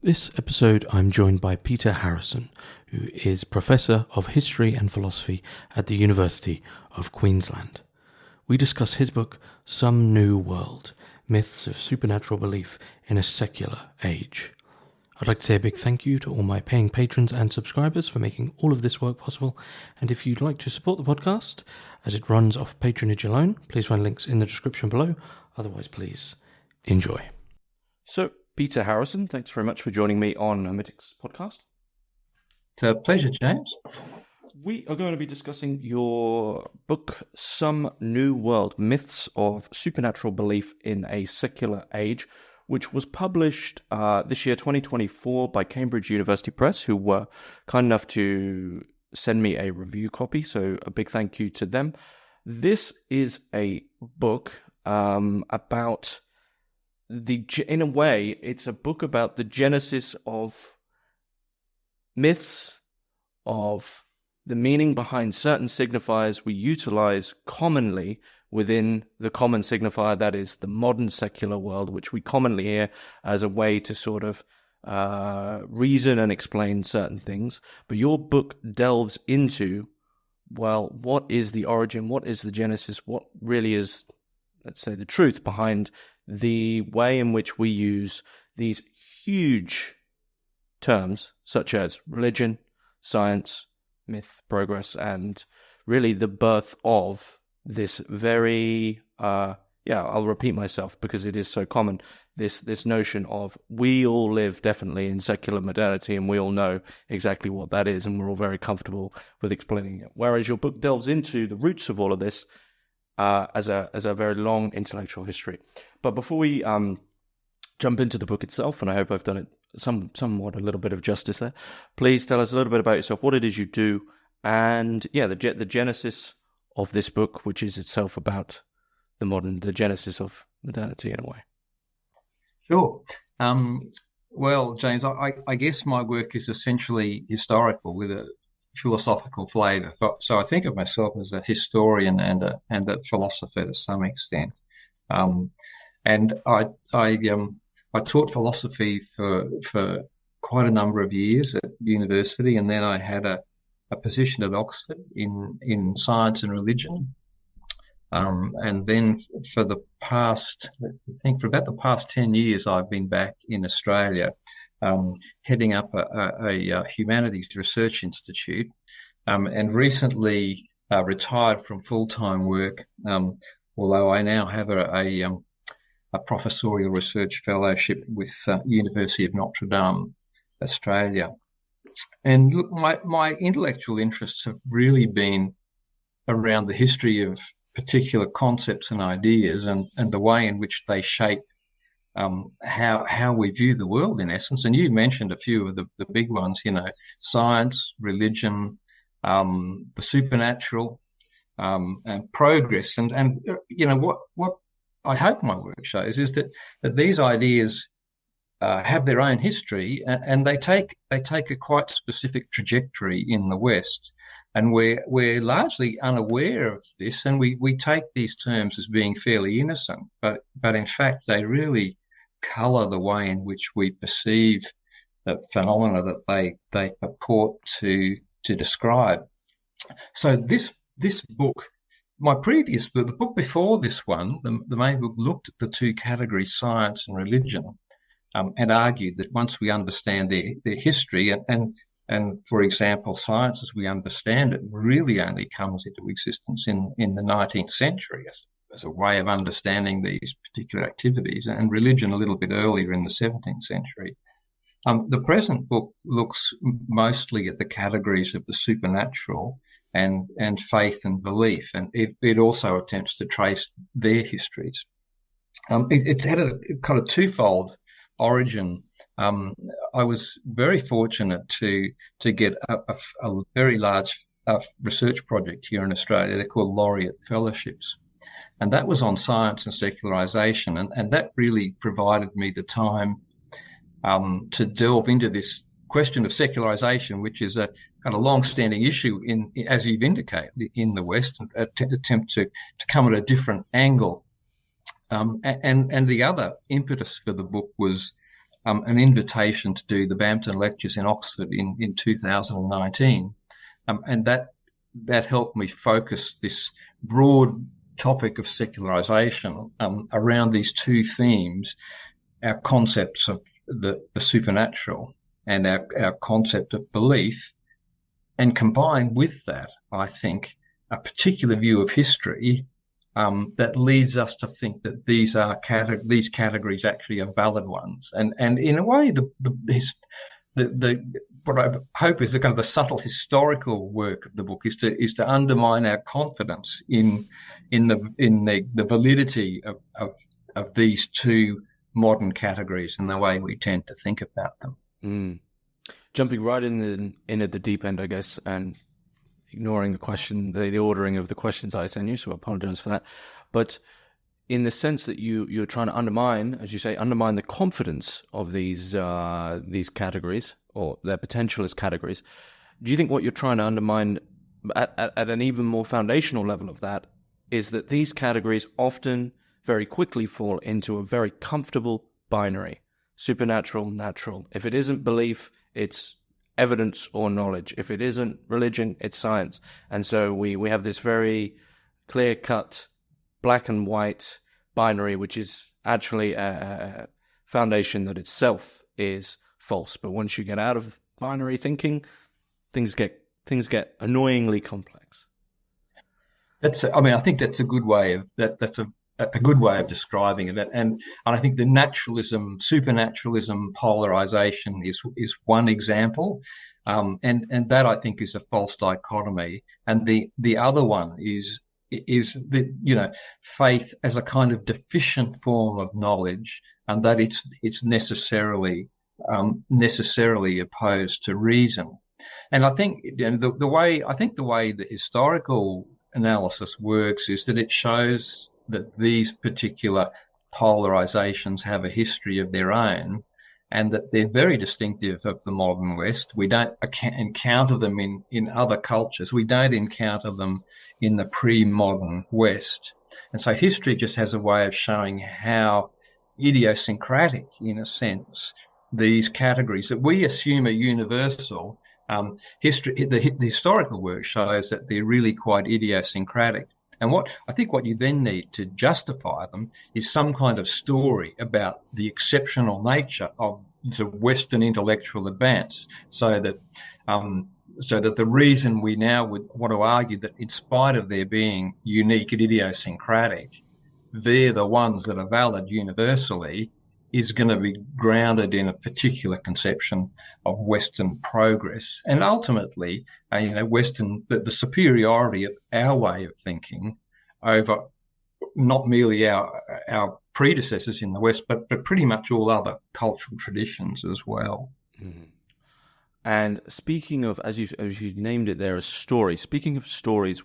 This episode, I'm joined by Peter Harrison, who is Professor of History and Philosophy at the University of Queensland. We discuss his book, Some New World, Myths of Supernatural Belief in a Secular Age. I'd like to say a big thank you to all my paying patrons and subscribers for making all of this work possible. And if you'd like to support the podcast, as it runs off patronage alone, please find links in the description below. Otherwise, please enjoy. So, Peter Harrison, thanks very much for joining me on Hermitix podcast. It's a pleasure, James. We are going to be discussing your book, Some New World, Myths of Supernatural Belief in a Secular Age, which was published this year, 2024, by Cambridge University Press, who were kind enough to send me a review copy, so a big thank you to them. This is a book about... in a way, it's a book about the genesis of myths, of the meaning behind certain signifiers we utilize commonly within the common signifier that is the modern secular world, which we commonly hear as a way to sort of reason and explain certain things. But your book delves into, well, what is the origin, what is the genesis, what really is, let's say, the truth behind the way in which we use these huge terms such as religion, science, myth, progress, and really the birth of this very, I'll repeat myself because it is so common, this notion of we all live definitely in secular modernity and we all know exactly what that is and we're all very comfortable with explaining it. Whereas your book delves into the roots of all of this as a very long intellectual history. But before we jump into the book itself, and I hope I've done it somewhat a little bit of justice there, please tell us a little bit about yourself, what it is you do, and the genesis of this book, which is itself about the genesis of modernity in a way. Sure. Well, James, I guess my work is essentially historical with a philosophical flavour. So I think of myself as a historian and a philosopher to some extent. And I taught philosophy for quite a number of years at university, and then I had a position at Oxford in science and religion. And then for about the past 10 years, I've been back in Australia, heading up a humanities research institute, and recently retired from full-time work, although I now have a professorial research fellowship with University of Notre, Australia. And look, my intellectual interests have really been around the history of particular concepts and ideas and the way in which they shape how we view the world, in essence. And you mentioned a few of the big ones, science, religion, the supernatural, and progress. And what I hope my work shows is that these ideas have their own history, and they take a quite specific trajectory in the West. And we're largely unaware of this, and we take these terms as being fairly innocent, but in fact they really colour the way in which we perceive the phenomena that they purport to describe. So this book, the book before this one, the main book, looked at the two categories, science and religion, and argued that once we understand their history and for example, science as we understand it really only comes into existence in the 19th century as a way of understanding these particular activities, and religion a little bit earlier in the 17th century. The present book looks mostly at the categories of the supernatural and faith and belief, and it also attempts to trace their histories. It's had a kind of twofold origin. I was very fortunate to get a very large research project here in Australia. They're called Laureate Fellowships. And that was on science and secularization. And that really provided me the time to delve into this question of secularization, which is a kind of long-standing issue as you've indicated, in the West, and attempt to come at a different angle. And the other impetus for the book was an invitation to do the Bampton Lectures in Oxford in 2019, and that helped me focus this broad topic of secularization around these two themes: our concepts of the supernatural and our concept of belief. And combined with that, I think, a particular view of history that leads us to think that these categories actually are valid ones. And in a way, what I hope is the kind of the subtle historical work of the book is to undermine our confidence in the validity of these two modern categories and the way we tend to think about them. Mm. Jumping right in at the deep end, I guess, and ignoring the question, the ordering of the questions I sent you, so I apologize for that. But in the sense that you're trying to undermine, as you say, undermine the confidence of these categories or their potential as categories, do you think what you're trying to undermine at an even more foundational level of that is that these categories often very quickly fall into a very comfortable binary, supernatural, natural? If it isn't belief, it's evidence or knowledge. If it isn't religion, it's science. And so we have this very clear-cut, black and white binary, which is actually a foundation that itself is false. But once you get out of binary thinking, things get annoyingly complex. I think that's a good way of that's a good way of describing it. And I think the supernaturalism polarization is one example. And that I think is a false dichotomy. And the other one is the, faith as a kind of deficient form of knowledge, and that it's necessarily opposed to reason. And I think the way the historical analysis works is that it shows that these particular polarizations have a history of their own, and that they're very distinctive of the modern West. We don't encounter them in other cultures. We don't encounter them in the pre-modern West. And so history just has a way of showing how idiosyncratic, in a sense, these categories that we assume are universal, the historical work shows that they're really quite idiosyncratic. And what you then need to justify them is some kind of story about the exceptional nature of the Western intellectual advance, so that the reason we now would want to argue that in spite of their being unique and idiosyncratic, they're the ones that are valid universally, is going to be grounded in a particular conception of Western progress, and ultimately, the superiority of our way of thinking over not merely our predecessors in the West, but pretty much all other cultural traditions as well. Mm-hmm. And speaking of, as you named it there, a story. Speaking of stories,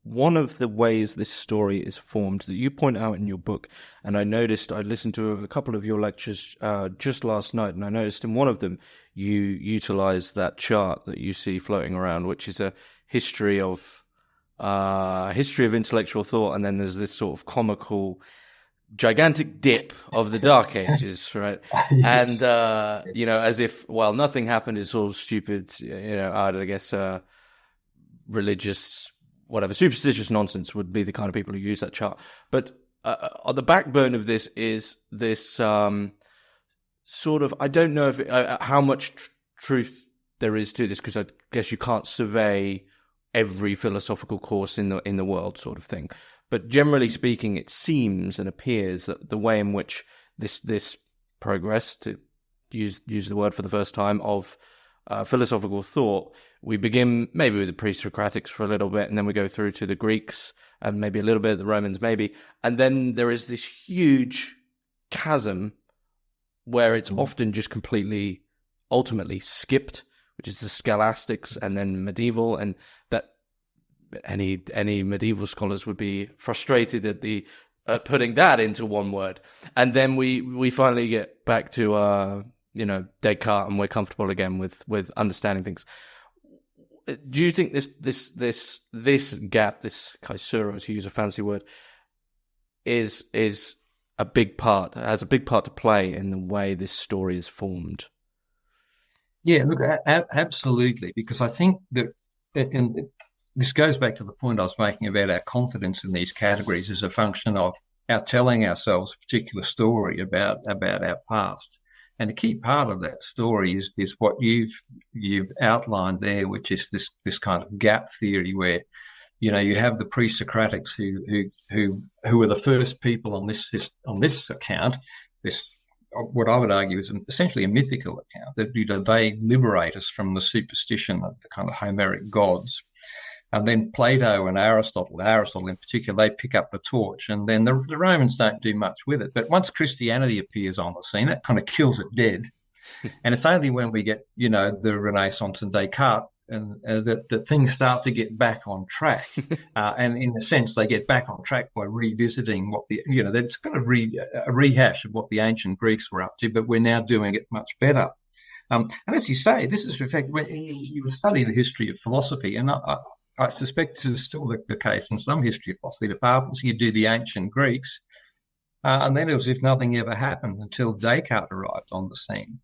one of the ways this story is formed that you point out in your book, and I listened to a couple of your lectures just last night, and I noticed in one of them you utilize that chart that you see floating around, which is a history of intellectual thought, and then there's this sort of comical, gigantic dip of the Dark Ages, right? Yes. And as if nothing happened, it's all stupid, I guess religious, whatever, superstitious nonsense would be the kind of people who use that chart. But on the backbone of this is this sort of, I don't know if how much truth there is to this, because I guess you can't survey every philosophical course in the world, sort of thing. But generally speaking, it seems and appears that the way in which this progress, to use the word for the first time, of philosophical thought, we begin maybe with the pre-Socratics for a little bit, and then we go through to the Greeks and maybe a little bit of the Romans, maybe. And then there is this huge chasm where it's often just completely, ultimately skipped, which is the scholastics and then medieval, and that any medieval scholars would be frustrated at the putting that into one word. And then we finally get back to Descartes, and we're comfortable again with understanding things. Do you think this gap, this caesura, to use a fancy word, is has a big part to play in the way this story is formed. Yeah, look, absolutely, because I think that, and this goes back to the point I was making about our confidence in these categories as a function of our telling ourselves a particular story about our past. And a key part of that story is this, what you've outlined there, which is this kind of gap theory where, you have the pre-Socratics who were the first people on this account, this, what I would argue is essentially a mythical account, that they liberate us from the superstition of the kind of Homeric gods. And then Plato and Aristotle in particular, they pick up the torch, and then the Romans don't do much with it. But once Christianity appears on the scene, that kind of kills it dead. And it's only when we get, the Renaissance and Descartes, and that things start to get back on track. And in a sense, they get back on track by revisiting what that's kind of a rehash of what the ancient Greeks were up to, but we're now doing it much better. And as you say, this is, in fact, when you study the history of philosophy, and I suspect this is still the case in some history of philosophy departments. You do the ancient Greeks, and then it was as if nothing ever happened until Descartes arrived on the scene.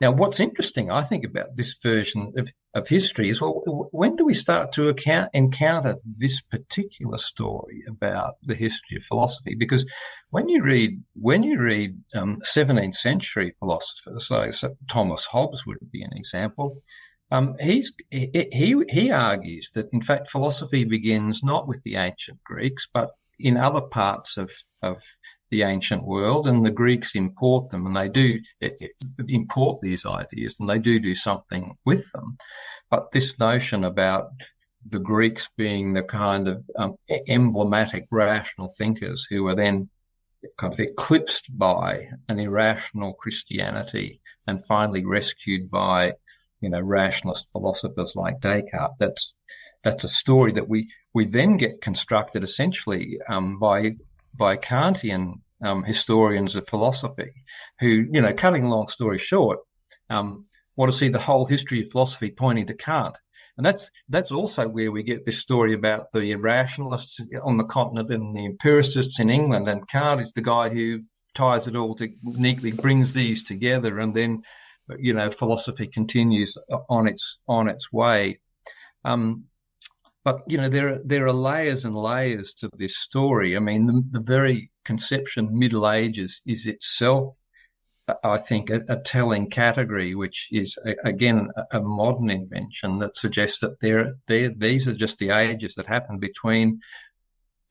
Now, what's interesting, I think, about this version of history is, well, when do we start to encounter this particular story about the history of philosophy? Because when you read 17th century philosophers, so Thomas Hobbes would be an example. He argues that, in fact, philosophy begins not with the ancient Greeks, but in other parts of the ancient world, and the Greeks import them, and they do import these ideas, and they do something with them. But this notion about the Greeks being the kind of emblematic rational thinkers who are then kind of eclipsed by an irrational Christianity and finally rescued by rationalist philosophers like Descartes. That's a story that we then get constructed essentially by Kantian historians of philosophy, who, cutting a long story short, want to see the whole history of philosophy pointing to Kant. And that's also where we get this story about the rationalists on the continent and the empiricists in England. And Kant is the guy who ties it all neatly, brings these together, and then philosophy continues on its way. But there are layers and layers to this story. I mean, the very conception Middle Ages is itself, I think, a telling category, which is again a modern invention that suggests that these are just the ages that happened between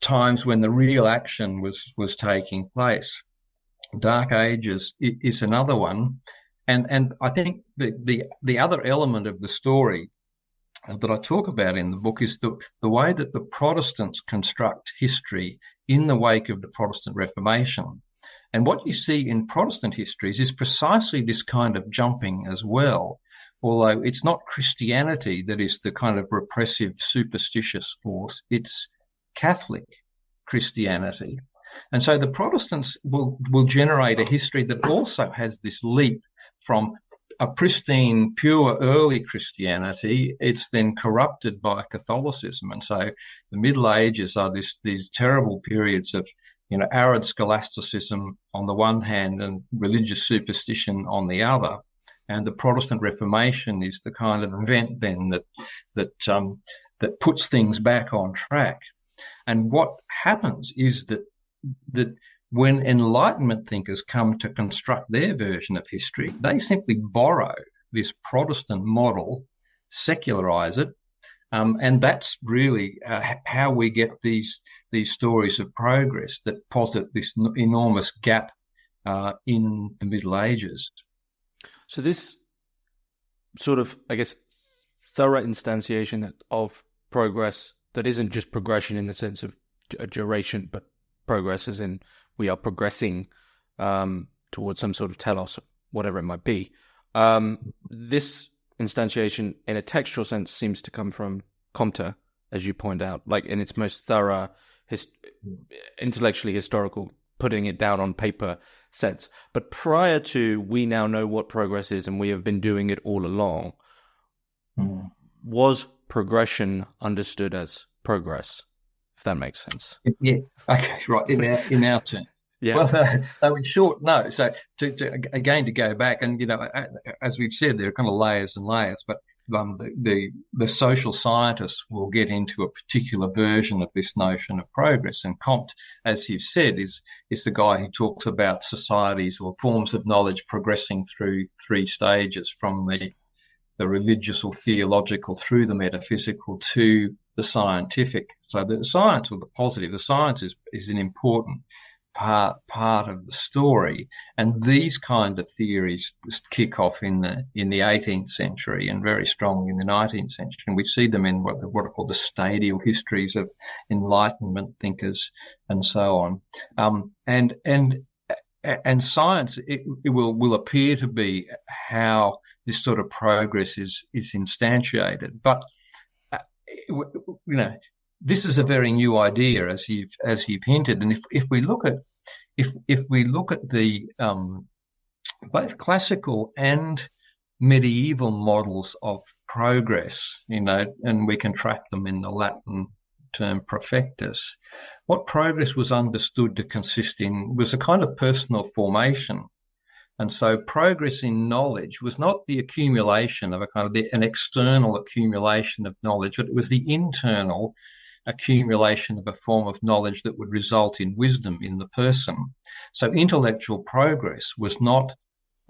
times when the real action was taking place. Dark Ages is another one. And I think the other element of the story that I talk about in the book is the way that the Protestants construct history in the wake of the Protestant Reformation. And what you see in Protestant histories is precisely this kind of jumping as well, although it's not Christianity that is the kind of repressive, superstitious force, it's Catholic Christianity. And so the Protestants will generate a history that also has this leap from a pristine, pure early Christianity. It's then corrupted by Catholicism. And so the Middle Ages are these terrible periods of, arid scholasticism on the one hand and religious superstition on the other. And the Protestant Reformation is the kind of event then that puts things back on track. And what happens is that when Enlightenment thinkers come to construct their version of history, they simply borrow this Protestant model, secularize it, and that's really how we get these stories of progress that posit this enormous gap in the Middle Ages. So this sort of, I guess, thorough instantiation of progress that isn't just progression in the sense of a duration, but progress as in we are progressing towards some sort of telos, whatever it might be. This instantiation, in a textual sense, seems to come from Comte, as you point out, like in its most thorough, intellectually historical, putting it down on paper sense. But prior to we now know what progress is and we have been doing it all along, was progression understood as progress? If that makes sense. Yeah. Okay. Right. In our term. Yeah. Well, so in short, no. So to go back, and as we've said, there are kind of layers and layers, but the social scientists will get into a particular version of this notion of progress. And Comte, as you've said, is the guy who talks about societies or forms of knowledge progressing through three stages, from the religious or theological through the metaphysical to the scientific. So the science, or the positive, the science is an important part of the story, and these kind of theories kick off in the 18th century and very strongly in the 19th century. And we see them in what are called the stadial histories of Enlightenment thinkers and so on. And science it will appear to be how this sort of progress is instantiated, but this is a very new idea, as you've hinted. And if we look at the both classical and medieval models of progress, and we can track them in the Latin term perfectus, what progress was understood to consist in was a kind of personal formation. And so progress in knowledge was not the accumulation of an external accumulation of knowledge, but it was the internal accumulation of a form of knowledge that would result in wisdom in the person. So intellectual progress was not,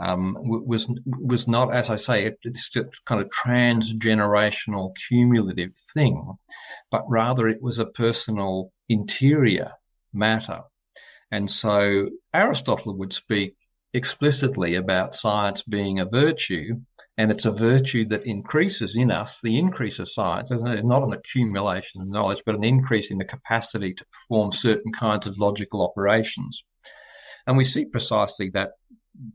as I say, it's a kind of transgenerational cumulative thing, but rather it was a personal interior matter. And so Aristotle would speak explicitly about science being a virtue, and it's a virtue that increases in us. The increase of science is not an accumulation of knowledge, but an increase in the capacity to perform certain kinds of logical operations. And we see precisely that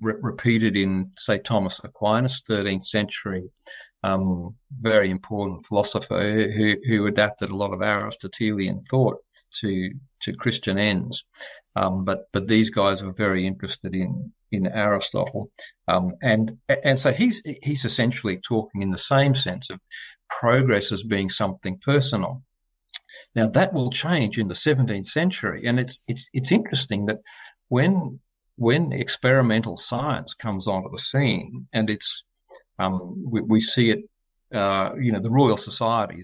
repeated in, say, Thomas Aquinas, 13th century, very important philosopher who adapted a lot of Aristotelian thought to Christian ends. But these guys were very interested in Aristotle, and so he's essentially talking in the same sense of progress as being something personal. Now that will change in the 17th century, and it's interesting that when experimental science comes onto the scene, and we see it. The Royal Society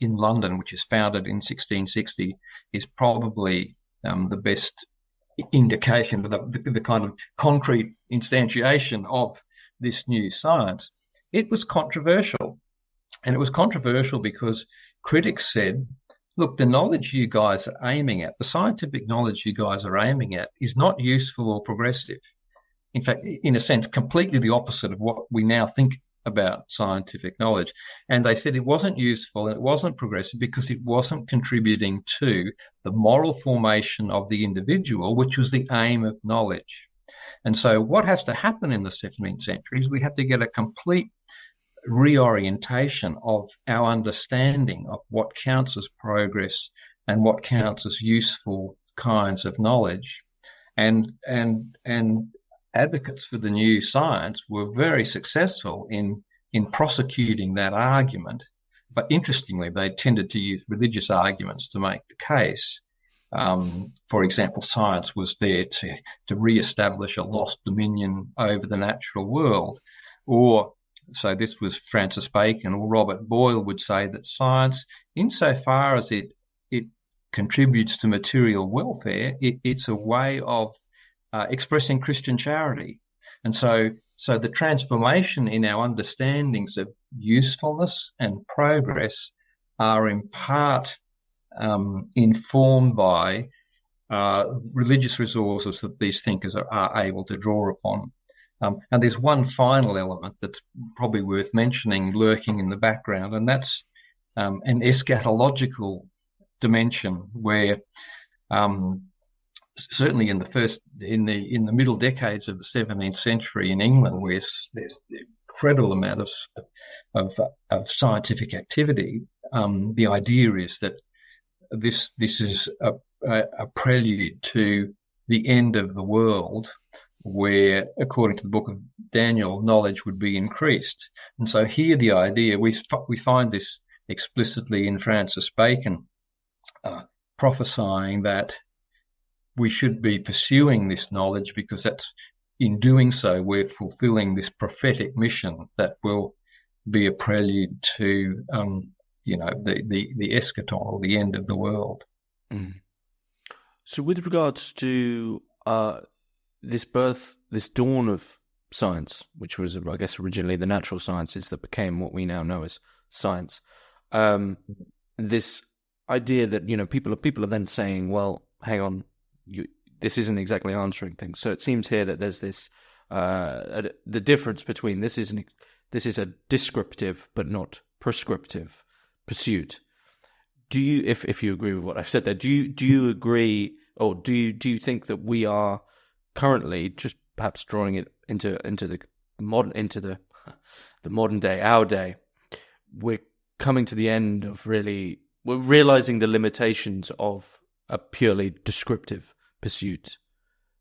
in London, which is founded in 1660, is probably the best indication of the kind of concrete instantiation of this new science. It was controversial. And it was controversial because critics said, look, the knowledge you guys are aiming at, the scientific knowledge you guys are aiming at, is not useful or progressive. In fact, in a sense, completely the opposite of what we now think about scientific knowledge. And they said it wasn't useful and it wasn't progressive because it wasn't contributing to the moral formation of the individual, which was the aim of knowledge. And so what has to happen in the 17th century is we have to get a complete reorientation of our understanding of what counts as progress and what counts as useful kinds of knowledge. And advocates for the new science were very successful in prosecuting that argument. But interestingly, they tended to use religious arguments to make the case. For example, science was there to re-establish a lost dominion over the natural world. Or, so this was Francis Bacon, or Robert Boyle would say that science, insofar as it contributes to material welfare, it's a way of expressing Christian charity. And so the transformation in our understandings of usefulness and progress are in part informed by religious resources that these thinkers are able to draw upon. And there's one final element that's probably worth mentioning lurking in the background, and that's an eschatological dimension where certainly in the middle decades of the 17th century in England, where there's an incredible amount of scientific activity, the idea is that this is a prelude to the end of the world, where, according to the book of Daniel, knowledge would be increased. And so here the idea, we find this explicitly in Francis Bacon, prophesying that we should be pursuing this knowledge, because that's, in doing so, we're fulfilling this prophetic mission that will be a prelude to, the eschaton, or the end of the world. Mm. So with regards to this dawn of science, which was, I guess, originally the natural sciences that became what we now know as science, this idea that, people are then saying, well, hang on, this isn't exactly answering things. So it seems here that there's this the difference between this is a descriptive but not prescriptive pursuit. Do you, if you agree with what I've said there, do you agree, or do you think that we are currently, just perhaps drawing it into the modern day, our day, we're coming to the end of we're realizing the limitations of a purely descriptive pursuit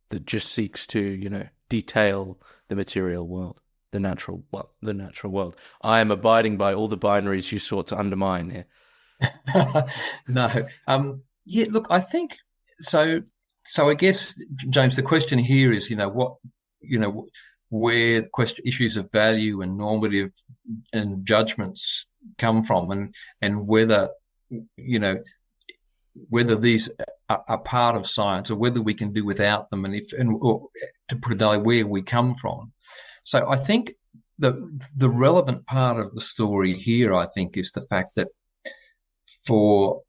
that just seeks to, detail the material world, the natural world. I am abiding by all the binaries you sought to undermine here. No. Yeah, look, I think so. So I guess, James, the question here is, where issues of value and normative and judgments come from, and whether these are part of science, or whether we can do without them, or to put it where we come from. So I think the relevant part of the story here, I think, is the fact that for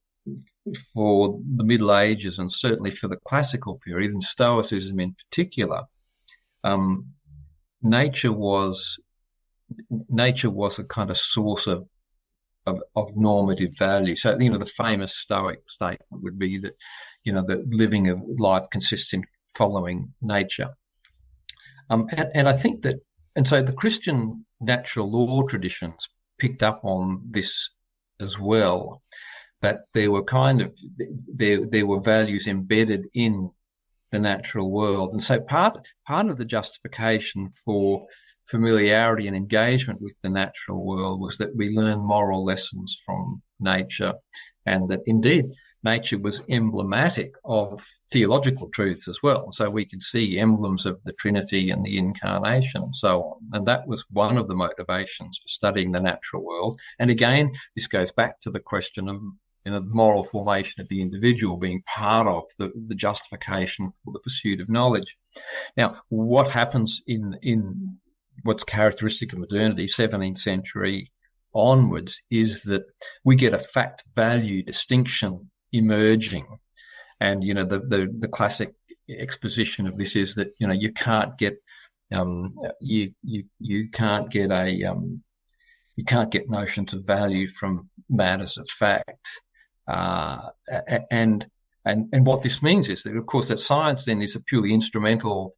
the Middle Ages, and certainly for the classical period, and Stoicism in particular, nature was a kind of source of normative value. So, the famous Stoic statement would be that, the living of life consists in following nature. And I think that, and so the Christian natural law traditions picked up on this as well, that there were there were values embedded in the natural world. And so part of the justification for familiarity and engagement with the natural world was that we learn moral lessons from nature, and that indeed nature was emblematic of theological truths as well. So we could see emblems of the Trinity and the Incarnation and so on. And that was one of the motivations for studying the natural world. And again, this goes back to the question of the moral formation of the individual being part of the justification for the pursuit of knowledge. Now, what happens in what's characteristic of modernity, 17th century onwards, is that we get a fact-value distinction emerging. And, the classic exposition of this is that, you can't get you can't get notions of value from matters of fact. And what this means is that, of course, that science then is a purely instrumental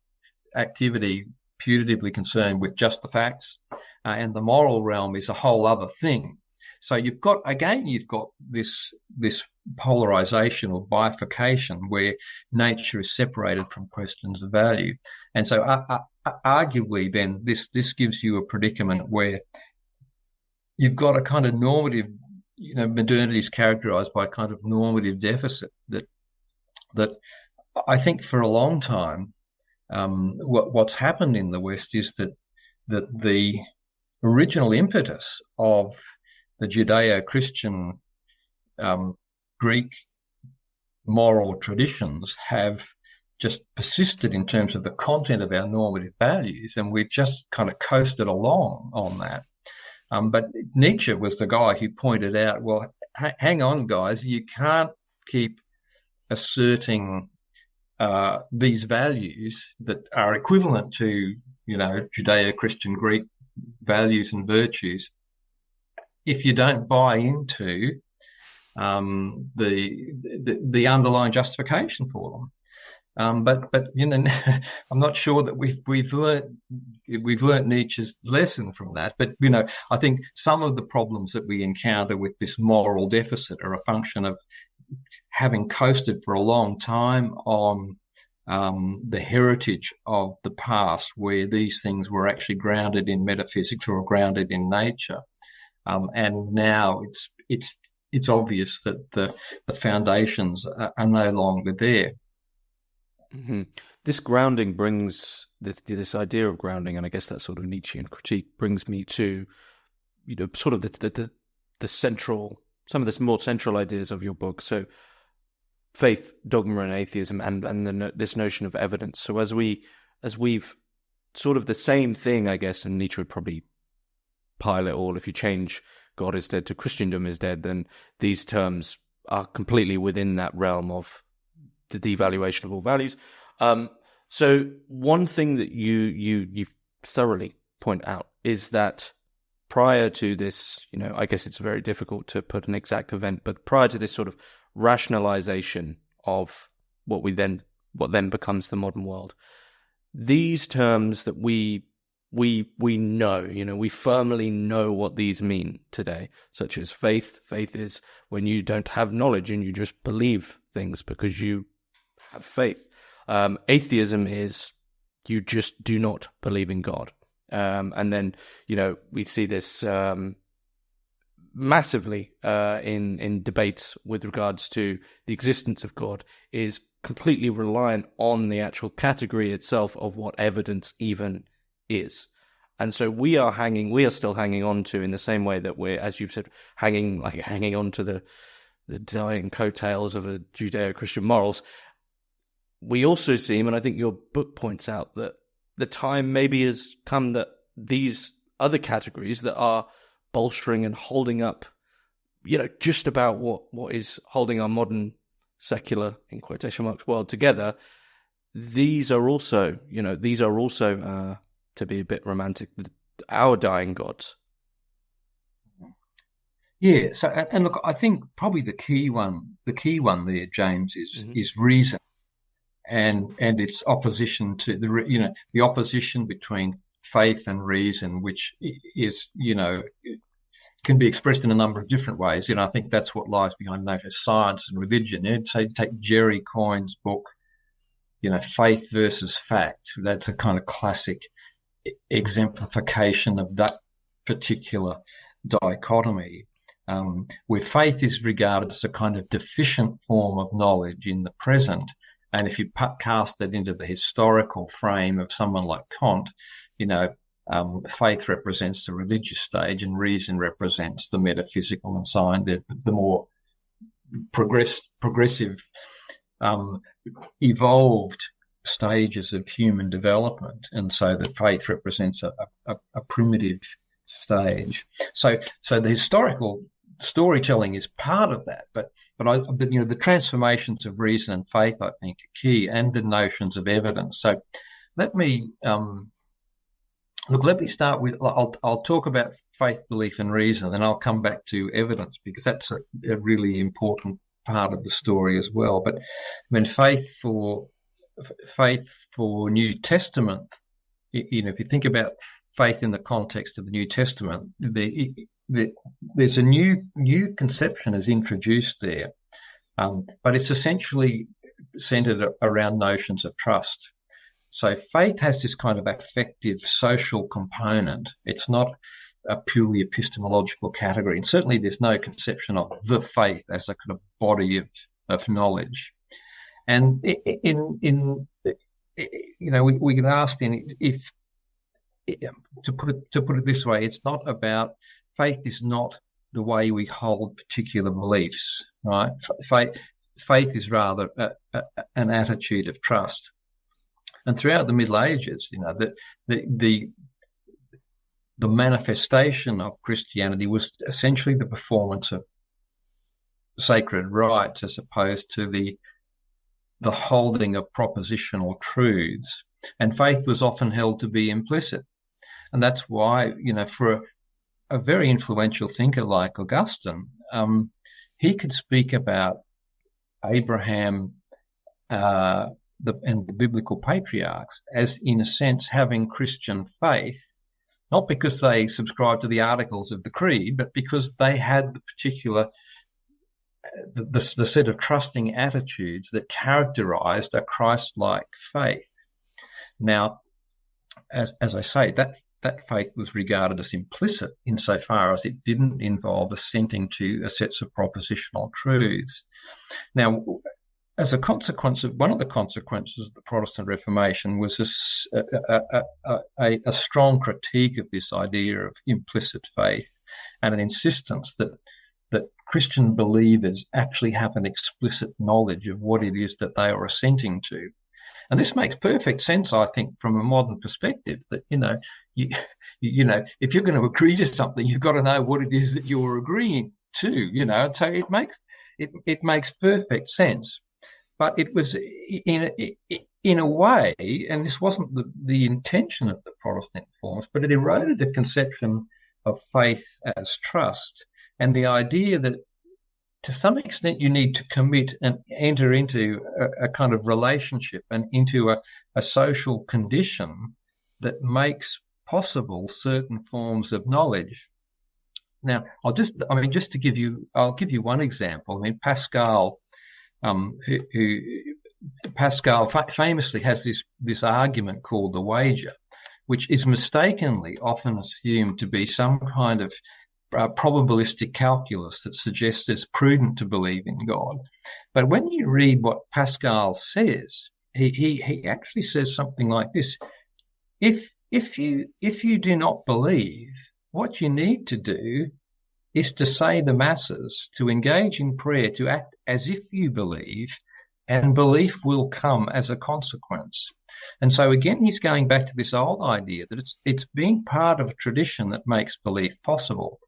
activity, putatively concerned with just the facts, and the moral realm is a whole other thing. So you've got this polarization or bifurcation where nature is separated from questions of value. And so arguably then this gives you a predicament where you've got a kind of normative, modernity is characterized by a kind of normative deficit that I think for a long time, what's happened in the West is that the original impetus of the Judeo-Christian Greek moral traditions have just persisted in terms of the content of our normative values, and we've just kind of coasted along on that. But Nietzsche was the guy who pointed out, well, hang on, guys, you can't keep asserting these values that are equivalent to, Judeo-Christian Greek values and virtues if you don't buy into the underlying justification for them. But I'm not sure that we've learnt Nietzsche's lesson from that. But I think some of the problems that we encounter with this moral deficit are a function of having coasted for a long time on the heritage of the past, where these things were actually grounded in metaphysics or grounded in nature, and now it's obvious that the foundations are no longer there. Mm-hmm. This grounding brings this idea of grounding, and I guess that sort of Nietzschean critique brings me to, sort of the central, some of the more central ideas of your book. So faith, dogma, and atheism, and this notion of evidence. So as we've sort of the same thing, I guess, and Nietzsche would probably pile it all. If you change God is dead to Christendom is dead, then these terms are completely within that realm of the devaluation of all values. So one thing that you thoroughly point out is that prior to this, I guess it's very difficult to put an exact event, but prior to this sort of rationalization of what then becomes the modern world, these terms that we know, we firmly know what these mean today, such as faith. Faith is when you don't have knowledge and you just believe things because you have faith. Atheism is you just do not believe in God. And then, we see this massively in debates with regards to the existence of God, is completely reliant on the actual category itself of what evidence even is. And so we are still hanging on to, in the same way that we're, as you've said, hanging on to the dying coattails of a Judeo-Christian morals. We also seem, and I think your book points out, that the time maybe has come that these other categories that are bolstering and holding up, just about what is holding our modern secular, in quotation marks, world together, these are also, to be a bit romantic, our dying gods. Yeah. So, and look, I think probably the key one there, James, is reason, and its opposition to the opposition between faith and reason, which is, can be expressed in a number of different ways. I think that's what lies behind Noto's science and religion. So take Jerry Coyne's book, Faith versus Fact. That's a kind of classic exemplification of that particular dichotomy, where faith is regarded as a kind of deficient form of knowledge in the present. And if you cast it into the historical frame of someone like Kant, faith represents the religious stage and reason represents the metaphysical and science, the more progressive, evolved stages of human development. And so the faith represents a primitive stage. So the historical storytelling is part of that, but the transformations of reason and faith, I think, are key, and the notions of evidence. So let me start with, I'll talk about faith, belief, and reason, and I'll come back to evidence, because that's a really important part of the story as well. But when faith for New Testament, if you think about faith in the context of the New Testament, there's a new conception is introduced there, but it's essentially centered around notions of trust. So faith has this kind of affective social component. It's not a purely epistemological category, and certainly there's no conception of the faith as a kind of body of knowledge. And we get asked if to put it this way, it's not about, faith is not the way we hold particular beliefs, right? Faith is rather an attitude of trust. And throughout the Middle Ages, the manifestation of Christianity was essentially the performance of sacred rites, as opposed to the holding of propositional truths. And faith was often held to be implicit. And that's why, for a very influential thinker like Augustine, he could speak about Abraham and the biblical patriarchs as, in a sense, having Christian faith, not because they subscribed to the articles of the creed, but because they had the particular the set of trusting attitudes that characterized a Christ-like faith. Now, as I say, that faith was regarded as implicit insofar as it didn't involve assenting to a set of propositional truths. Now, as a consequence of one of the consequences of the Protestant Reformation was a strong critique of this idea of implicit faith and an insistence that Christian believers actually have an explicit knowledge of what it is that they are assenting to. And this makes perfect sense, I think, from a modern perspective, that, if you're going to agree to something, you've got to know what it is that you're agreeing to, so it makes perfect sense. But it was in a way, and this wasn't the intention of the Protestant reforms, but it eroded the conception of faith as trust, and the idea that to some extent you need to commit and enter into a kind of relationship and into a social condition that makes possible certain forms of knowledge. Now, I'll give you one example. I mean, Pascal, famously has this argument called the wager, which is mistakenly often assumed to be some kind of probabilistic calculus that suggests it's prudent to believe in God. But when you read what Pascal says, he actually says something like this: if you do not believe, what you need to do is to say the masses, to engage in prayer, to act as if you believe, and belief will come as a consequence. And so again, he's going back to this old idea that it's being part of a tradition that makes belief possible.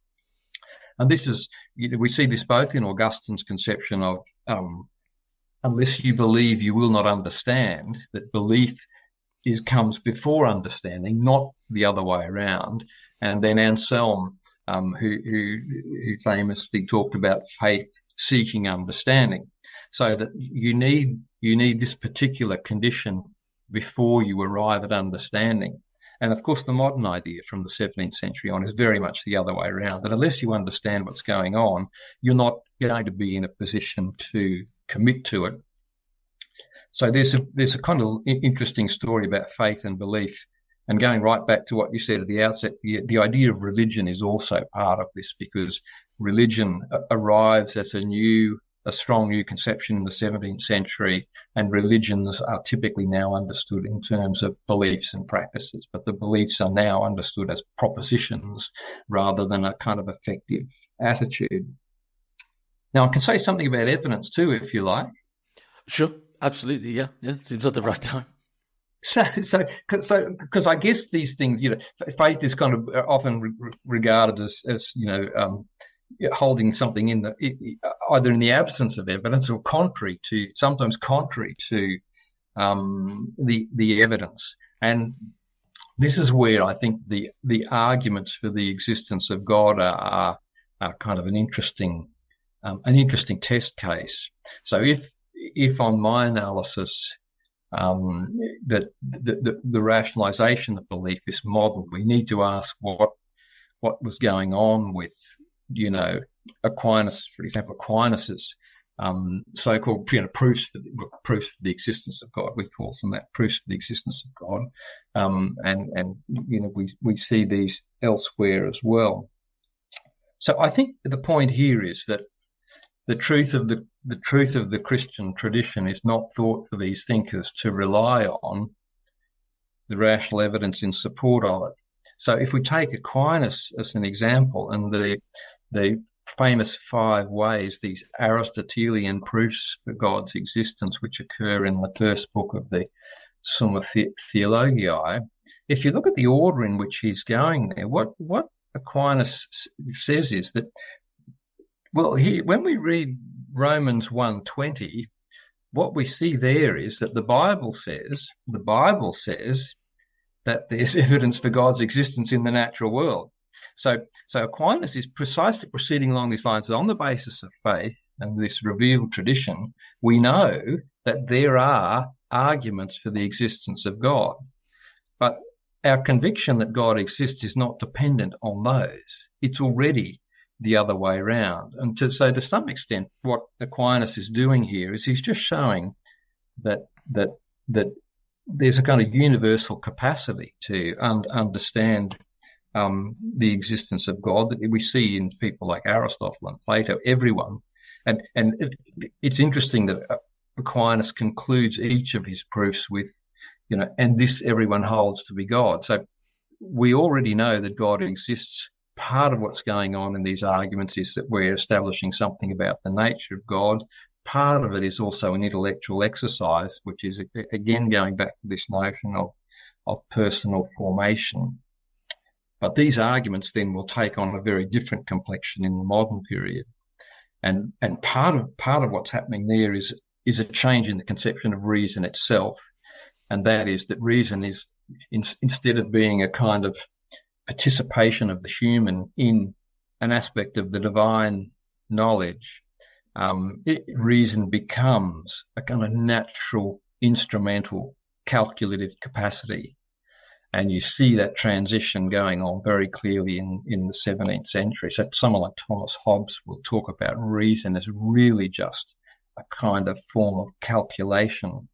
And this is, we see this both in Augustine's conception of unless you believe, you will not understand, that belief comes before understanding, not the other way around. And then Anselm, who famously talked about faith seeking understanding, so that you need this particular condition before you arrive at understanding. And of course, the modern idea from the 17th century on is very much the other way around, that unless you understand what's going on, you're not going to be in a position to commit to it. So there's a kind of interesting story about faith and belief. And going right back to what you said at the outset, the idea of religion is also part of this, because religion arrives as a strong new conception in the 17th century, and religions are typically now understood in terms of beliefs and practices, but the beliefs are now understood as propositions rather than a kind of effective attitude. Now, I can say something about evidence too, if you like. Sure, absolutely, yeah. Seems like the right time. So, because I guess these things, faith is kind of often regarded as holding something either in the absence of evidence or sometimes contrary to the evidence. And this is where I think the arguments for the existence of God are kind of an interesting test case. So if on my analysis that the rationalization of belief is modern, we need to ask what was going on with Aquinas, for example, Aquinas's so-called proofs for the existence of God. We call them that, proofs for the existence of God, and we see these elsewhere as well. So I think the point here is that the truth of the Christian tradition is not thought for these thinkers to rely on the rational evidence in support of it. So if we take Aquinas as an example, and the famous 5 ways, these Aristotelian proofs for God's existence, which occur in the first book of the Summa Theologiae, if you look at the order in which he's going there, what Aquinas says is that, when we read Romans 1:20, what we see there is that the Bible says that there's evidence for God's existence in the natural world. So Aquinas is precisely proceeding along these lines. On the basis of faith and this revealed tradition, we know that there are arguments for the existence of God. But our conviction that God exists is not dependent on those. It's already the other way around. And to some extent, what Aquinas is doing here is he's just showing that there's a kind of universal capacity to understand the existence of God that we see in people like Aristotle and Plato, everyone. And it's interesting that Aquinas concludes each of his proofs with, and this everyone holds to be God. So we already know that God exists. Part of what's going on in these arguments is that we're establishing something about the nature of God. Part of it is also an intellectual exercise, which is, again, going back to this notion of personal formation. But these arguments then will take on a very different complexion in the modern period. And part of what's happening there is a change in the conception of reason itself. And that is that reason is, instead of being a kind of participation of the human in an aspect of the divine knowledge, reason becomes a kind of natural, instrumental, calculative capacity. And you see that transition going on very clearly in the 17th century. So someone like Thomas Hobbes will talk about reason as really just a kind of form of calculation.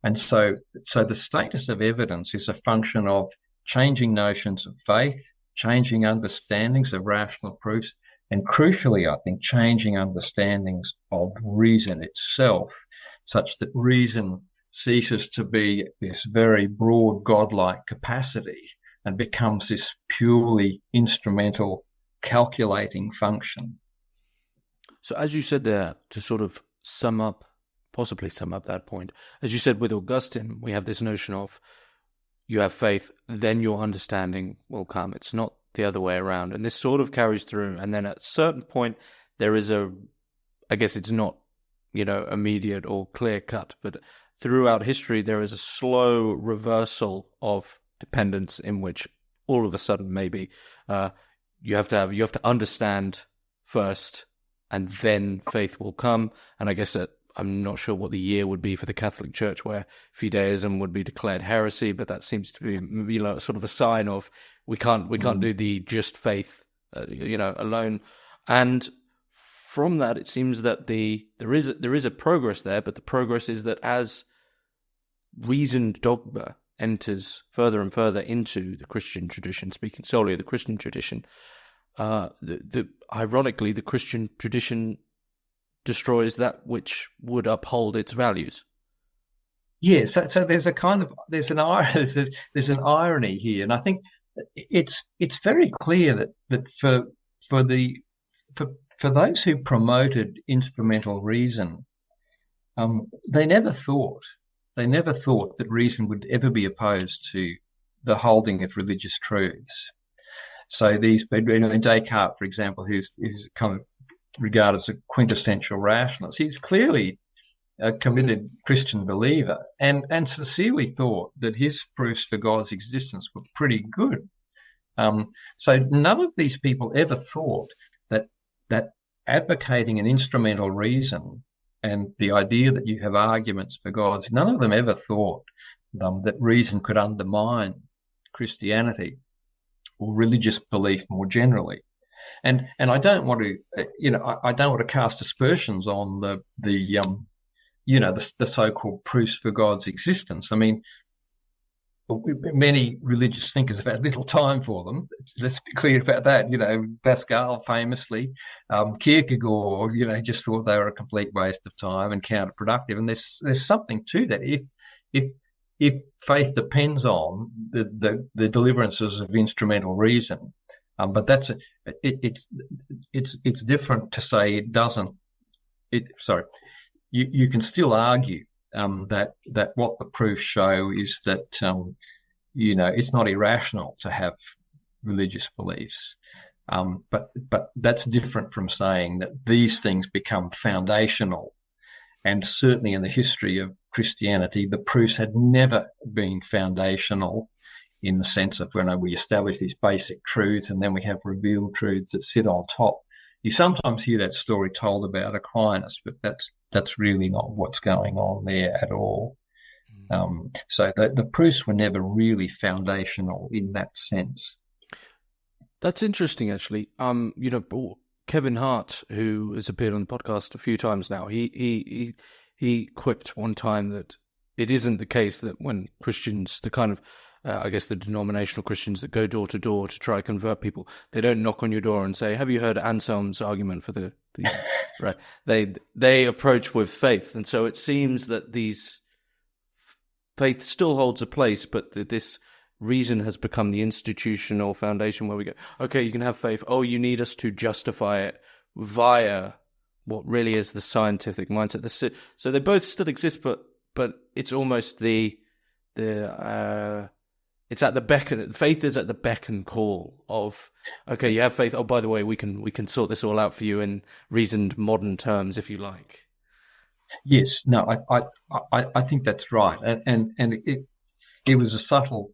And so the status of evidence is a function of changing notions of faith, changing understandings of rational proofs, and crucially, I think, changing understandings of reason itself, such that reason ceases to be this very broad godlike capacity and becomes this purely instrumental calculating function. So as you said there, to sort of possibly sum up that point, as you said with Augustine, we have this notion of you have faith, then your understanding will come. It's not the other way around. And this sort of carries through. And then at a certain point, there is I guess it's not, immediate or clear cut, but throughout history, there is a slow reversal of dependence in which all of a sudden maybe you have to understand first, and then faith will come. And I guess that I'm not sure what the year would be for the Catholic Church where fideism would be declared heresy, but that seems to be sort of a sign of we can't do the just faith alone. And from that, it seems that there is a progress there, but the progress is that as reasoned dogma enters further and further into the Christian tradition, speaking solely of the Christian tradition, ironically, the Christian tradition destroys that which would uphold its values. Yeah, so there's an irony here, and I think it's very clear that for those who promoted instrumental reason, they never thought that reason would ever be opposed to the holding of religious truths. So Descartes, for example, who's kind of regarded as a quintessential rationalist, he's clearly a committed Christian believer and sincerely thought that his proofs for God's existence were pretty good. So none of these people ever thought that advocating an instrumental reason and the idea that you have arguments for God, none of them ever thought that reason could undermine Christianity or religious belief more generally. And I don't want to, I don't want to cast aspersions on the so-called proofs for God's existence. I mean, many religious thinkers have had little time for them. Let's be clear about that. Pascal famously, Kierkegaard, just thought they were a complete waste of time and counterproductive. And there's something to that. If faith depends on the deliverances of instrumental reason, but it's different to say it doesn't. You can still argue that what the proofs show is that it's not irrational to have religious beliefs, but that's different from saying that these things become foundational. And certainly in the history of Christianity, the proofs had never been foundational in the sense of when we establish these basic truths and then we have revealed truths that sit on top. You sometimes hear that story told about Aquinas, but that's really not what's going on there at all. So the proofs were never really foundational in that sense. That's interesting, actually. Kevin Hart, who has appeared on the podcast a few times now, he quipped one time that it isn't the case that when Christians, the kind of I guess the denominational Christians that go door to door to try to convert people. They don't knock on your door and say, "Have you heard Anselm's argument for the right?" They approach with faith, and so it seems that these faith still holds a place, but this reason has become the institutional foundation where we go, okay, you can have faith. Oh, you need us to justify it via what really is the scientific mindset. So they both still exist, but it's almost it's at the beckon. Faith is at the beck and call of, okay, you have faith. Oh, by the way, we can sort this all out for you in reasoned modern terms, if you like. Yes, no, I think that's right, and it was a subtle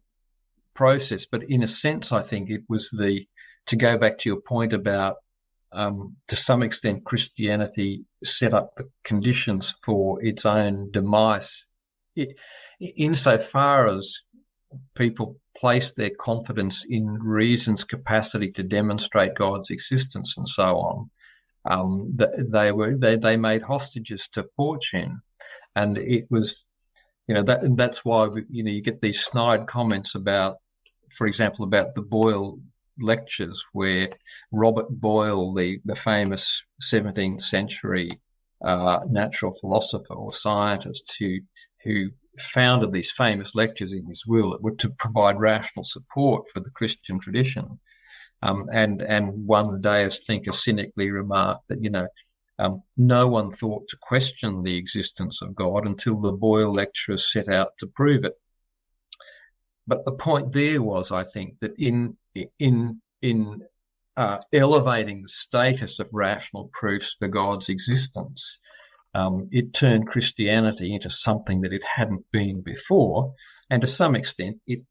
process, but in a sense, I think it was to go back to your point about, to some extent, Christianity set up the conditions for its own demise, insofar as people placed their confidence in reason's capacity to demonstrate God's existence and so on. They made hostages to fortune, and it was, that's why you get these snide comments about, for example, about the Boyle lectures, where Robert Boyle, the famous 17th century natural philosopher or scientist who founded these famous lectures in his will that were to provide rational support for the Christian tradition. And one deist thinker cynically remarked that, no one thought to question the existence of God until the Boyle lecturers set out to prove it. But the point there was, I think, that in elevating the status of rational proofs for God's existence, it turned Christianity into something that it hadn't been before, and to some extent, it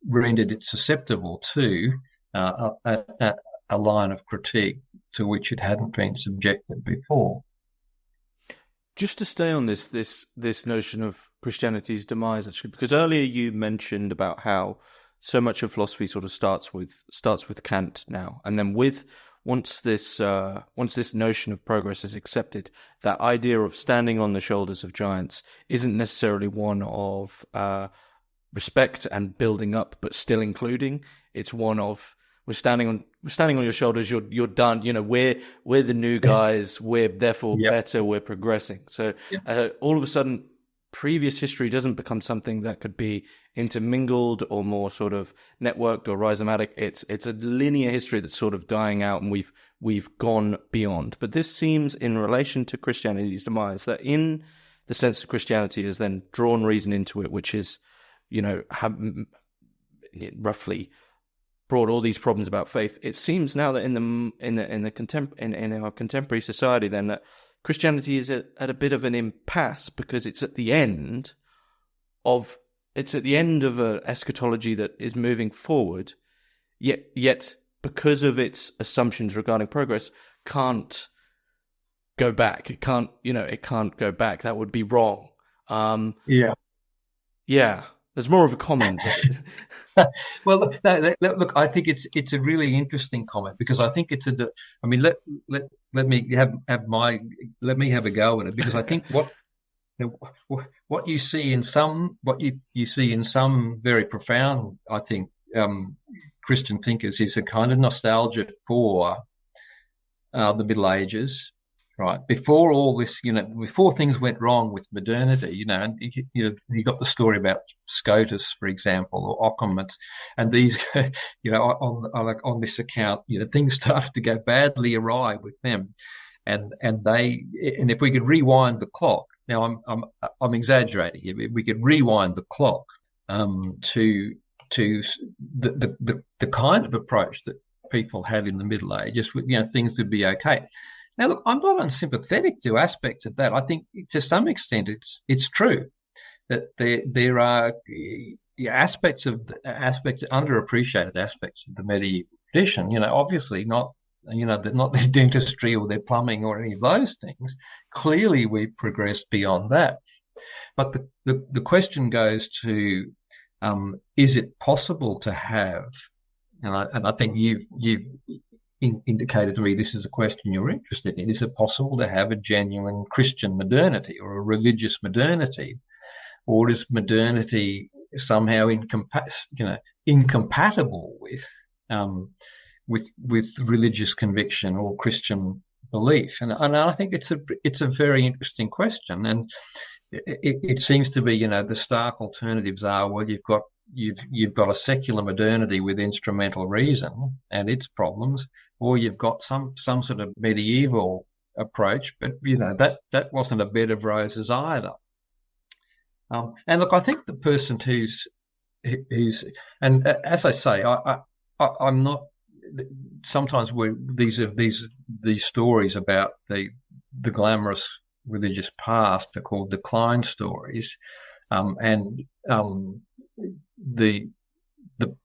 rendered it susceptible to a line of critique to which it hadn't been subjected before. Just to stay on this notion of Christianity's demise, actually, because earlier you mentioned about how so much of philosophy sort of starts with Kant now, and then once this notion of progress is accepted, that idea of standing on the shoulders of giants isn't necessarily one of respect and building up, but still including. It's one of, we're standing on your shoulders. You're done. We're the new guys. We're therefore better. We're progressing. So all of a sudden, previous history doesn't become something that could be intermingled or more sort of networked or rhizomatic. It's a linear history that's sort of dying out, and we've gone beyond. But this seems, in relation to Christianity's demise, that in the sense that Christianity has then drawn reason into it, which is, roughly brought all these problems about faith. It seems now that in our contemporary society, then, that Christianity is at a bit of an impasse, because it's at the end of an eschatology that is moving forward, yet because of its assumptions regarding progress, can't go back. It can't go back. That would be wrong. Yeah. There's more of a comment. Well, look, I think it's a really interesting comment, because I think it's let me have a go at it, because I think what you see in some very profound, I think, Christian thinkers is a kind of nostalgia for the Middle Ages. Right. Before all this, before things went wrong with modernity, and you got the story about Scotus, for example, or Occam's, and these, on this account, things started to go badly awry with them, and if we could rewind the clock, now I'm exaggerating here, but we could rewind the clock to the kind of approach that people had in the Middle Ages, things would be okay. Now, look, I'm not unsympathetic to aspects of that. I think, to some extent, it's true that there are underappreciated aspects of the medieval tradition. Obviously not their dentistry or their plumbing or any of those things. Clearly, we've progressed beyond that. But the question goes to, is it possible to have? And I think you've indicated to me this is a question you're interested in. Is it possible to have a genuine Christian modernity or a religious modernity? Or does modernity somehow incompatible with religious conviction or Christian belief? And I think it's a very interesting question, and it seems to be, the stark alternatives are, well, you've got a secular modernity with instrumental reason and its problems, or you've got some sort of medieval approach, but that wasn't a bed of roses either. And look, I think the person who's and as I say, I'm not. Sometimes these stories about the glamorous religious past are called decline stories, and the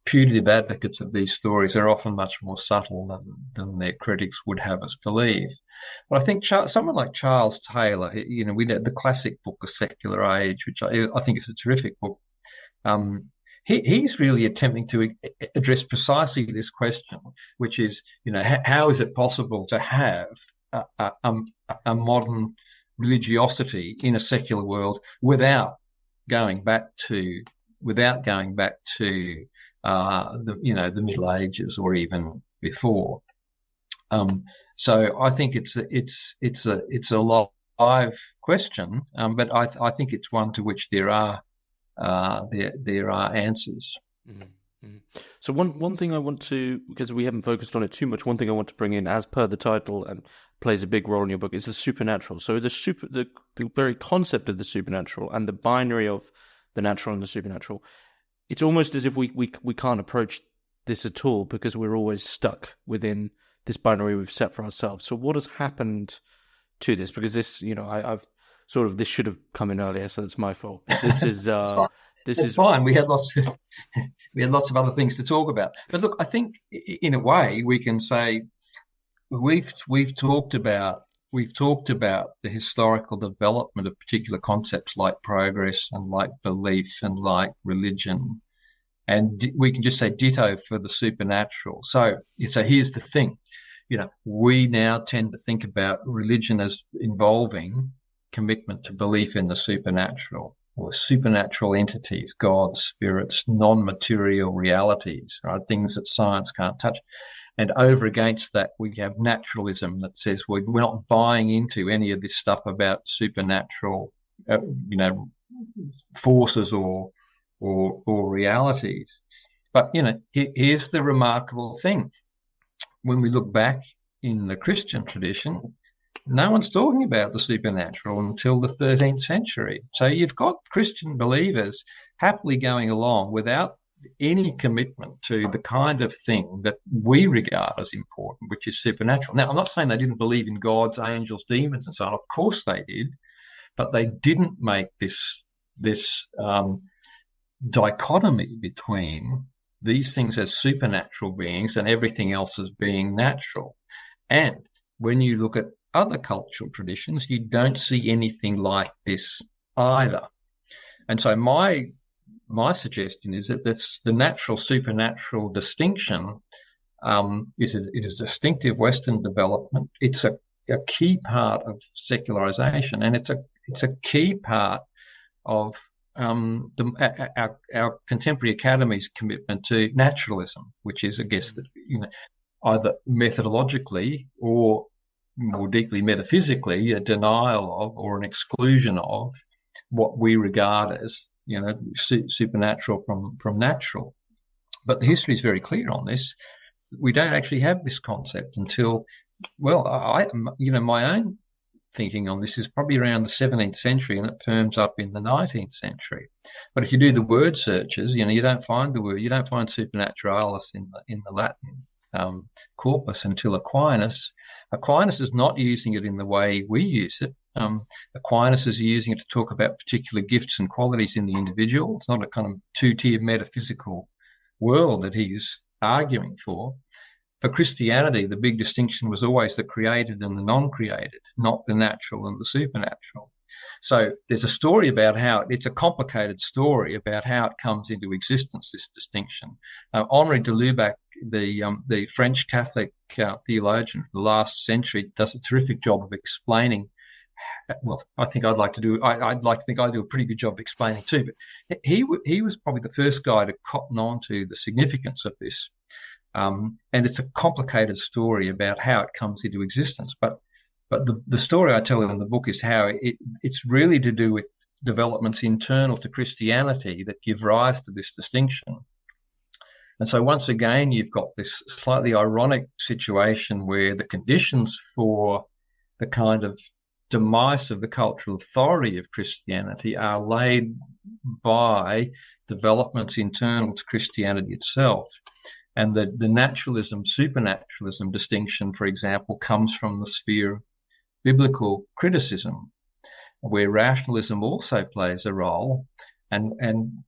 putative advocates of these stories are often much more subtle than their critics would have us believe. But I think someone like Charles Taylor, we know the classic book, A Secular Age, which I think is a terrific book. He's really attempting to address precisely this question, which is, how is it possible to have a modern religiosity in a secular world without going back to the Middle Ages or even before. So I think it's a live question, but I think it's one to which there are answers. Mm-hmm. So one thing I want to, because we haven't focused on it too much, one thing I want to bring in, as per the title and plays a big role in your book, is the supernatural. So the very concept of the supernatural and the binary of the natural and the supernatural, it's almost as if we can't approach this at all because we're always stuck within this binary we've set for ourselves. So what has happened to this? Because this, I've sort of, this should have come in earlier, so it's my fault. This is it's fine. We had lots of other things to talk about. But look, I think in a way we can say we've talked about the historical development of particular concepts like progress and like belief and like religion, and we can just say ditto for the supernatural. So here's the thing, we now tend to think about religion as involving commitment to belief in the supernatural, or supernatural entities, gods, spirits, non-material realities, right? Things that science can't touch. And over against that, we have naturalism that says we're not buying into any of this stuff about supernatural, forces or realities. But, here's the remarkable thing. When we look back in the Christian tradition, no one's talking about the supernatural until the 13th century. So you've got Christian believers happily going along without any commitment to the kind of thing that we regard as important, which is supernatural. Now, I'm not saying they didn't believe in gods, angels, demons, and so on. Of course they did, but they didn't make this dichotomy between these things as supernatural beings and everything else as being natural. And when you look at other cultural traditions, you don't see anything like this either. And so my suggestion is that that's the natural supernatural distinction is a distinctive Western development. It's a key part of secularization, and it's a key part of our contemporary academy's commitment to naturalism, which is, I guess, either methodologically or more deeply metaphysically a denial of or an exclusion of what we regard as supernatural from natural. But the history is very clear on this. We don't actually have this concept until, well, my own thinking on this is probably around the 17th century, and it firms up in the 19th century. But if you do the word searches, you don't find the word, you don't find supernaturalis in the Latin corpus until Aquinas. Aquinas is not using it in the way we use it. Aquinas is using it to talk about particular gifts and qualities in the individual. It's not a kind of two-tier metaphysical world that he's arguing for. For Christianity, the big distinction was always the created and the non-created, not the natural and the supernatural. So there's a story about how it's a complicated story about how it comes into existence, this distinction. Henri de Lubac, the French Catholic theologian of the last century, does a terrific job of explaining well, I think I'd like to do. I'd like to think I do a pretty good job of explaining too. But he was probably the first guy to cotton on to the significance of this. And it's a complicated story about how it comes into existence. But the story I tell in the book is how it's really to do with developments internal to Christianity that give rise to this distinction. And so once again, you've got this slightly ironic situation where the conditions for the kind of demise of the cultural authority of Christianity are laid by developments internal to Christianity itself. And the naturalism, supernaturalism distinction, for example, comes from the sphere of biblical criticism, where rationalism also plays a role. And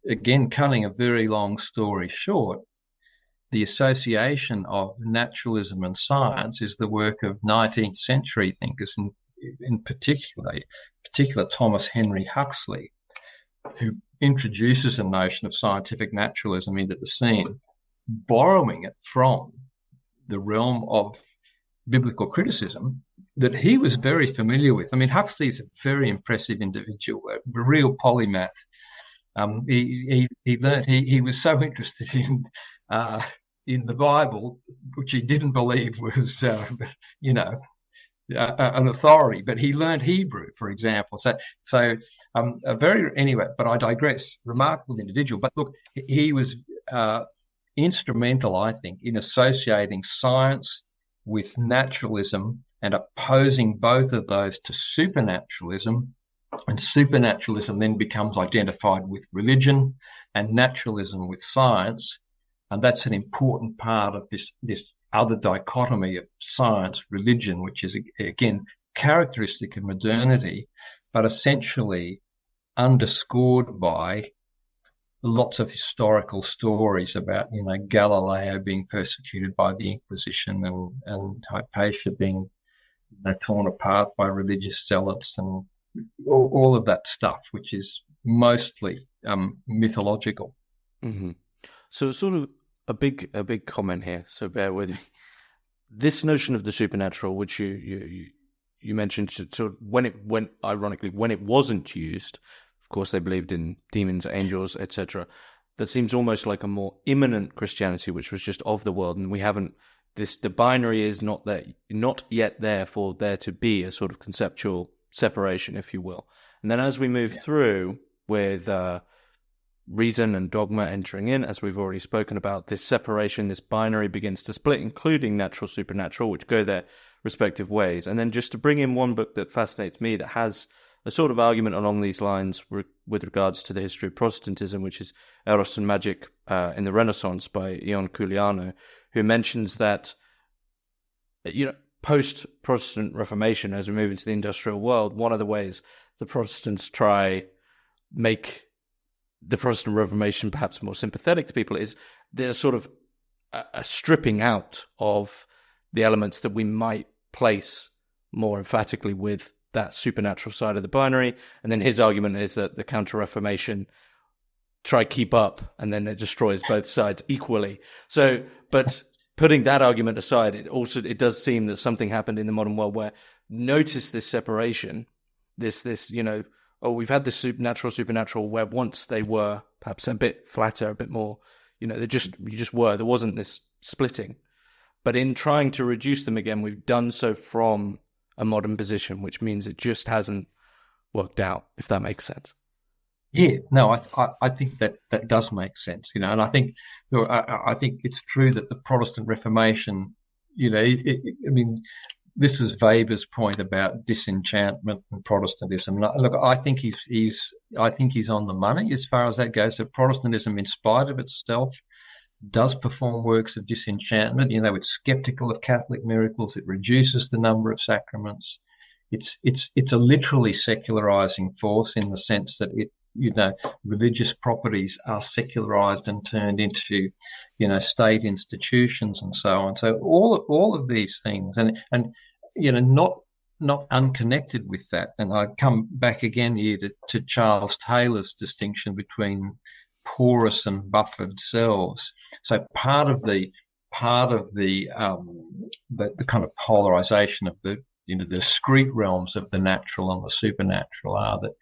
again, cutting a very long story short, the association of naturalism and science is the work of 19th century thinkers, in particular Thomas Henry Huxley, who introduces a notion of scientific naturalism into the scene, borrowing it from the realm of biblical criticism that he was very familiar with. I mean, Huxley's a very impressive individual, a real polymath. He was so interested in the Bible, which he didn't believe was, an authority, but he learned Hebrew, for example. Anyway, but I digress. Remarkable individual. But look, he was instrumental, I think, in associating science with naturalism and opposing both of those to supernaturalism. And supernaturalism then becomes identified with religion and naturalism with science. And that's an important part of this other dichotomy of science, religion, which is, again, characteristic of modernity, but essentially underscored by lots of historical stories about, Galileo being persecuted by the Inquisition and Hypatia being torn apart by religious zealots and all of that stuff, which is mostly mythological. Mm-hmm. So it's sort of a big comment here, so bear with me. This notion of the supernatural, which you mentioned, sort of when it wasn't used, of course they believed in demons, angels, etc. That seems almost like a more immanent Christianity, which was just of the world, and we haven't. The binary is not yet there for there to be a sort of conceptual separation, if you will. And then as we move through with reason and dogma entering in, as we've already spoken about, this separation, this binary begins to split, including natural, supernatural, which go their respective ways. And then just to bring in one book that fascinates me, that has a sort of argument along these lines with regards to the history of Protestantism, which is Eros and Magic in the Renaissance by Ion Culiano, who mentions that, post-Protestant Reformation, as we move into the industrial world, one of the ways the Protestants make the Protestant Reformation perhaps more sympathetic to people is there's sort of a stripping out of the elements that we might place more emphatically with that supernatural side of the binary. And then his argument is that the Counter-Reformation try keep up, and then it destroys both sides equally. So, but putting that argument aside, it does seem that something happened in the modern world where notice this separation, this we've had this supernatural where once they were perhaps a bit flatter, a bit more, you just were. There wasn't this splitting. But in trying to reduce them again, we've done so from a modern position, which means it just hasn't worked out, if that makes sense. Yeah, no, I think that does make sense, and I think it's true that the Protestant Reformation, this is Weber's point about disenchantment and Protestantism. Look, I think he's on the money as far as that goes. That Protestantism, in spite of itself, does perform works of disenchantment. It's skeptical of Catholic miracles. It reduces the number of sacraments. It's a literally secularizing force in the sense that religious properties are secularized and turned into, state institutions and so on. So all of these things, and not unconnected with that. And I come back again here to Charles Taylor's distinction between porous and buffered selves. So part of the kind of polarization of the the discrete realms of the natural and the supernatural are that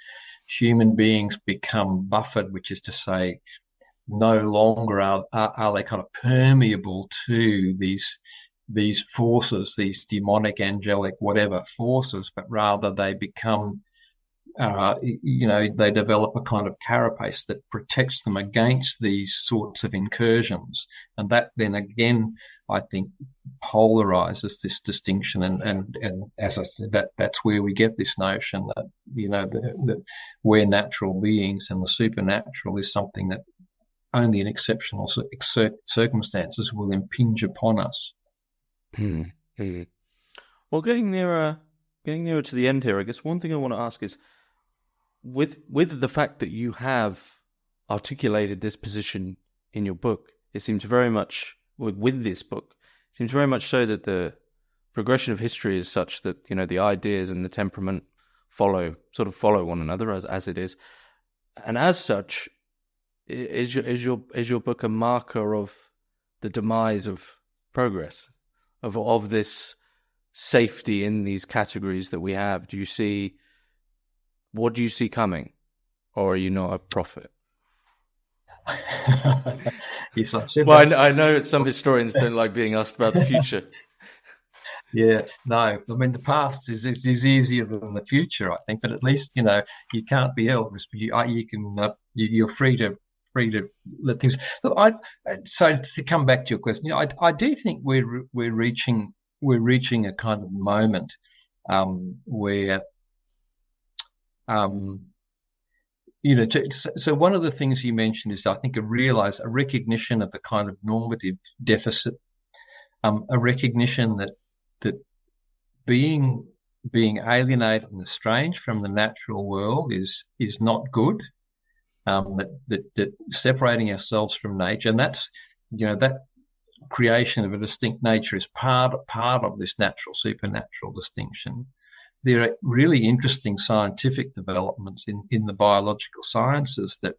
human beings become buffered, which is to say, no longer are they kind of permeable to these forces, these demonic, angelic, whatever forces, but rather they become, they develop a kind of carapace that protects them against these sorts of incursions. And that then again, I think, polarizes this distinction. And as I said, that's where we get this notion that, that we're natural beings and the supernatural is something that only in exceptional circumstances will impinge upon us. Well, getting nearer to the end here, I guess one thing I want to ask is, with the fact that you have articulated this position in your book, it seems very much with this book, it seems very much so that the progression of history is such that the ideas and the temperament follow one another as it is, and as such, is your book a marker of the demise of progress, of this safety in these categories that we have? What do you see coming, or are you not a prophet? Yes, I said well, I know some historians don't like being asked about the future. Yeah, no, I mean the past is easier than the future, I think. But at least you can't be Elvis, but you're free to let things. Look, so to come back to your question, I do think we're reaching a kind of moment where so one of the things you mentioned is, I think, a recognition of the kind of normative deficit, a recognition that being alienated and estranged from the natural world is not good. That separating ourselves from nature, and that's that creation of a distinct nature is part of this natural supernatural distinction. There are really interesting scientific developments in the biological sciences that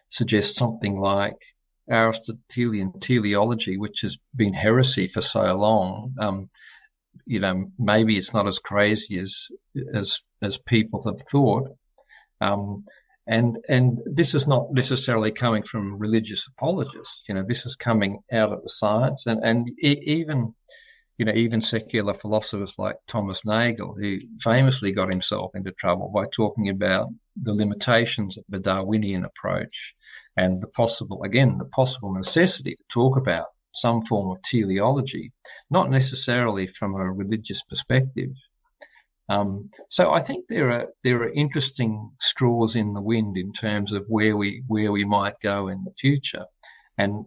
suggest something like Aristotelian teleology, which has been heresy for so long. Maybe it's not as crazy as people have thought. And this is not necessarily coming from religious apologists. This is coming out of the science, and even secular philosophers like Thomas Nagel, who famously got himself into trouble by talking about the limitations of the Darwinian approach and the possible necessity to talk about some form of teleology, not necessarily from a religious perspective. So I think there are interesting straws in the wind in terms of where we might go in the future, and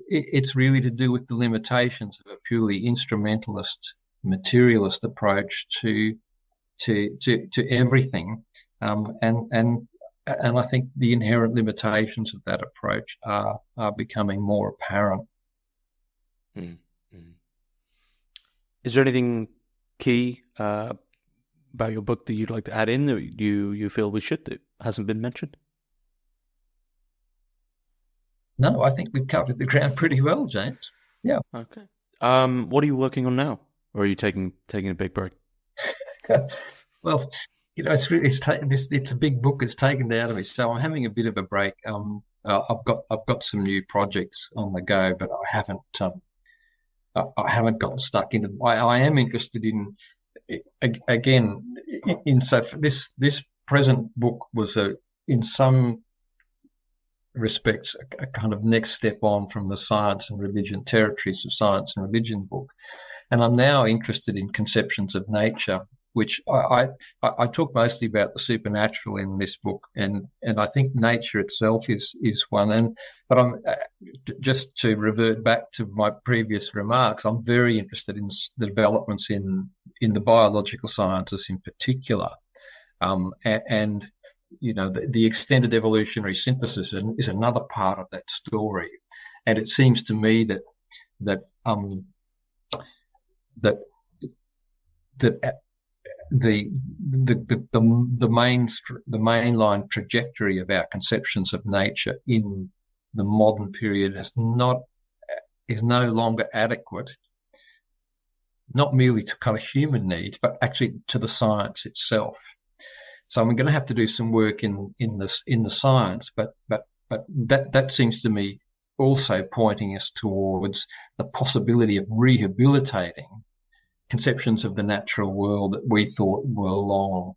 it's really to do with the limitations of a purely instrumentalist, materialist approach to everything, and I think the inherent limitations of that approach are becoming more apparent. Mm-hmm. Is there anything key about your book that you'd like to add in that you feel we should do, hasn't been mentioned? No, I think we've covered the ground pretty well, James. Yeah. Okay. What are you working on now, or are you taking a big break? Well, it's a big book. It's taken out of me, so I'm having a bit of a break. I've got some new projects on the go, but I haven't gotten stuck into. I am interested in, again, so this present book was in some respects a kind of next step on from the science and religion territories of science and religion book, and I'm now interested in conceptions of nature, which I talk mostly about the supernatural in this book, and I think nature itself is one. But I'm just to revert back to my previous remarks, I'm very interested in the developments in the biological sciences in particular, and the extended evolutionary synthesis is another part of that story. And it seems to me that the mainline trajectory of our conceptions of nature in the modern period is no longer adequate not merely to kind of human needs, but actually to the science itself. So I'm going to have to do some work in the science, but that seems to me also pointing us towards the possibility of rehabilitating conceptions of the natural world that we thought were long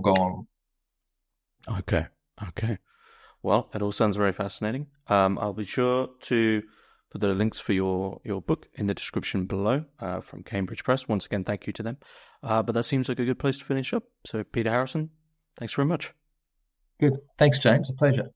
gone. Okay. Okay. Well, it all sounds very fascinating. I'll be sure to put the links for your book in the description below from Cambridge Press. Once again, thank you to them. But that seems like a good place to finish up. So, Peter Harrison, thanks very much. Good. Thanks, James. A pleasure.